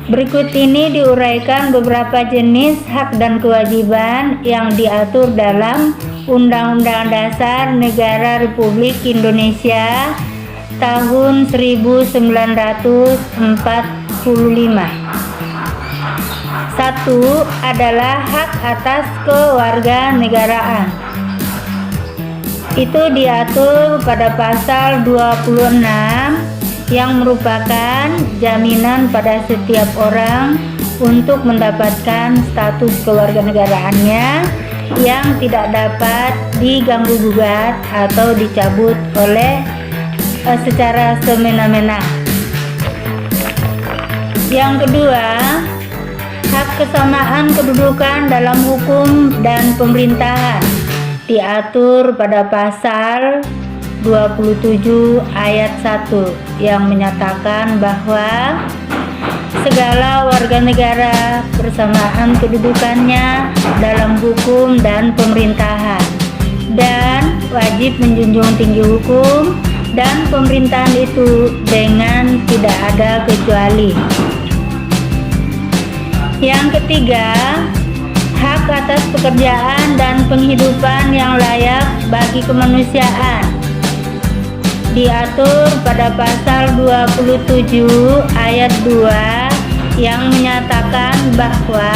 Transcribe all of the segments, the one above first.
Berikut ini diuraikan beberapa jenis hak dan kewajiban yang diatur dalam Undang-Undang Dasar Negara Republik Indonesia tahun 1945. 1 adalah hak atas kewarganegaraan. Itu diatur pada pasal 26 yang merupakan jaminan pada setiap orang untuk mendapatkan status kewarganegaraannya yang tidak dapat diganggu-gugat atau dicabut oleh secara semena-mena. Yang kedua, hak kesamaan kedudukan dalam hukum dan pemerintahan diatur pada pasal 27 ayat 1 yang menyatakan bahwa segala warga negara bersamaan kedudukannya dalam hukum dan pemerintahan dan wajib menjunjung tinggi hukum dan pemerintahan itu dengan tidak ada kecuali. Yang ketiga, hak atas pekerjaan dan penghidupan yang layak bagi kemanusiaan diatur pada pasal 27 ayat 2 yang menyatakan bahwa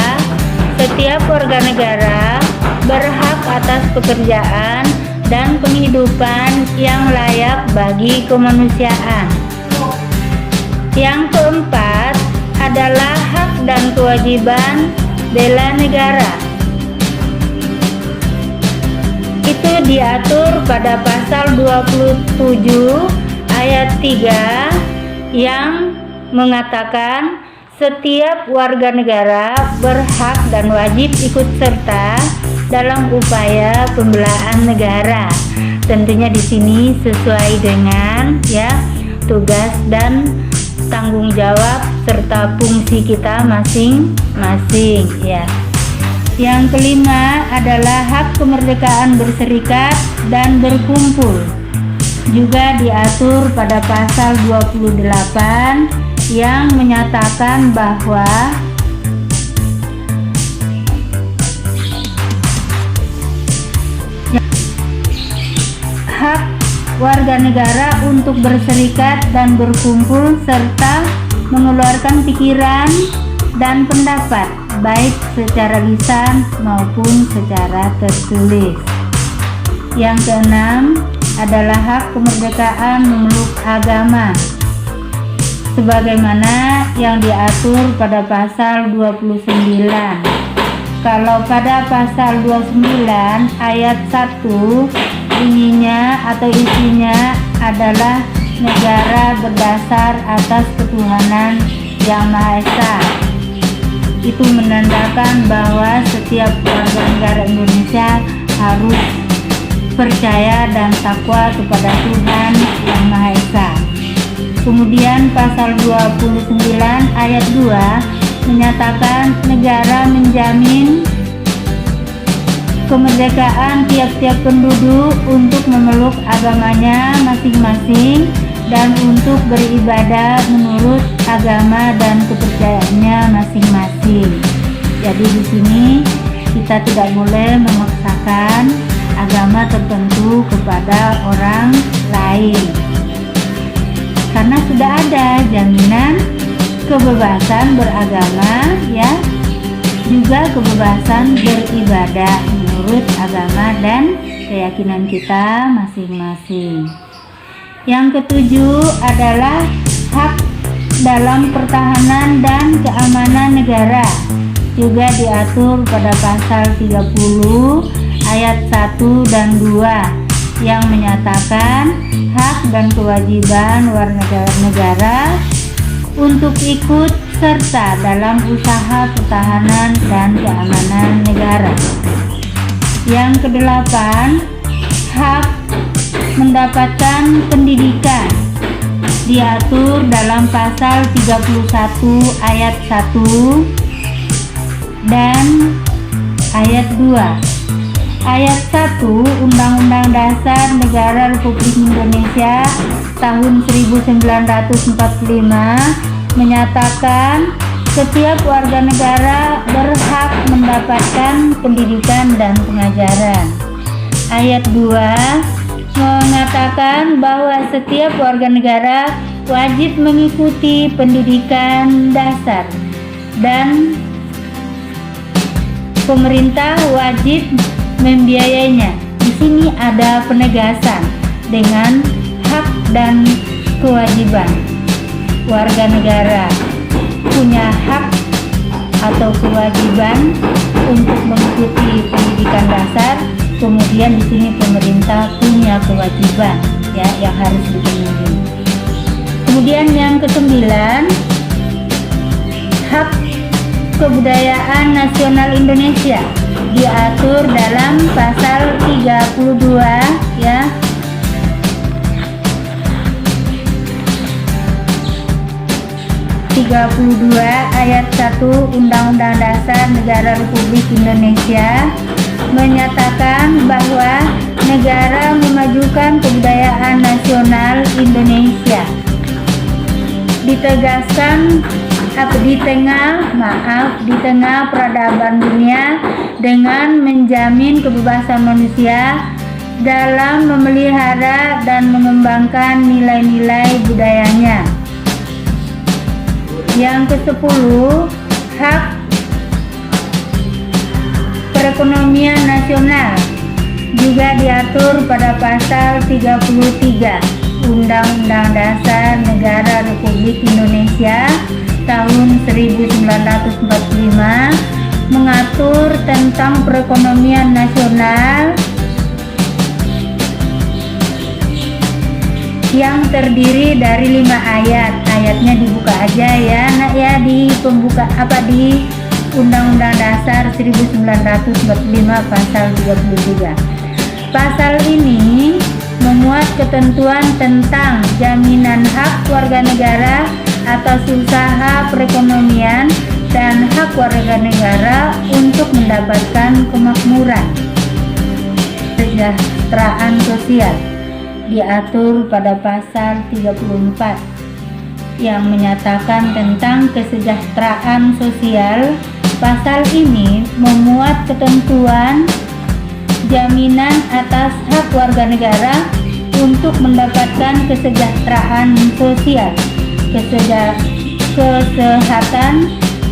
setiap warga negara berhak atas pekerjaan dan penghidupan yang layak bagi kemanusiaan. Yang keempat adalah hak dan kewajiban bela negara. Itu diatur pada pasal 27 ayat 3 yang mengatakan setiap warga negara berhak dan wajib ikut serta dalam upaya pembelaan negara. Tentunya di sini sesuai dengan tugas dan tanggung jawab serta fungsi kita masing-masing ya. Yang kelima adalah hak kemerdekaan berserikat dan berkumpul. Juga diatur pada pasal 28 yang menyatakan bahwa hak warga negara untuk berserikat dan berkumpul serta mengeluarkan pikiran dan pendapat baik secara lisan maupun secara tertulis. Yang keenam adalah hak kemerdekaan memeluk agama sebagaimana yang diatur pada pasal 29. Kalau pada pasal 29 ayat 1 bunyinya atau isinya adalah negara berdasar atas ketuhanan Yang Maha Esa. Itu menandakan bahwa setiap warga negara Indonesia harus percaya dan takwa kepada Tuhan Yang Maha Esa. Kemudian pasal 29 ayat 2 menyatakan negara menjamin kemerdekaan tiap-tiap penduduk untuk memeluk agamanya masing-masing dan untuk beribadah menurut agama dan kepercayaannya masing-masing. Jadi di sini kita tidak boleh memaksakan agama tertentu kepada orang lain. Karena sudah ada jaminan kebebasan beragama juga kebebasan beribadah menurut agama dan keyakinan kita masing-masing. Yang ketujuh adalah hak dalam pertahanan dan keamanan negara. Juga diatur pada pasal 30 ayat 1 dan 2 yang menyatakan hak dan kewajiban warga negara untuk ikut serta dalam usaha pertahanan dan keamanan negara. Yang kedelapan, hak mendapatkan pendidikan diatur dalam pasal 31 ayat 1 dan ayat 2. Ayat 1 Undang-Undang Dasar Negara Republik Indonesia tahun 1945 menyatakan Setiap warga negara berhak mendapatkan pendidikan dan pengajaran. Ayat 2 mengatakan bahwa setiap warga negara wajib mengikuti pendidikan dasar dan pemerintah wajib membiayainya. Di sini ada penegasan dengan hak dan kewajiban. Warga negara punya hak atau kewajiban untuk mengikuti pendidikan dasar, kemudian di sini pemerintah punya kewajiban ya yang harus dipenuhi. Kemudian yang ke-9, hak kebudayaan nasional Indonesia diatur dalam pasal 32 ya. Ayat 1 Undang-Undang Dasar Negara Republik Indonesia menyatakan bahwa negara memajukan kebudayaan nasional Indonesia. Ditegaskan di tengah peradaban dunia dengan menjamin kebebasan manusia dalam memelihara dan mengembangkan nilai-nilai budayanya. Yang ke-10, hak perekonomian nasional juga diatur pada pasal 33 Undang-Undang Dasar Negara Republik Indonesia tahun 1945 mengatur tentang perekonomian nasional yang terdiri dari 5 ayat. Ayatnya dibuka aja ya nak ya di pembuka di Undang-Undang Dasar 1945 pasal 33. Pasal ini memuat ketentuan tentang jaminan hak warga negara atas usaha perekonomian dan hak warga negara untuk mendapatkan kemakmuran, kesejahteraan sosial diatur pada pasal 34 yang menyatakan tentang kesejahteraan sosial. Pasal ini memuat ketentuan jaminan atas hak warga negara untuk mendapatkan kesejahteraan sosial, kesehatan,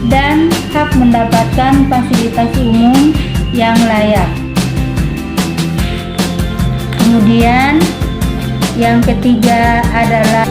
dan hak mendapatkan fasilitas umum yang layak. Kemudian yang ketiga adalah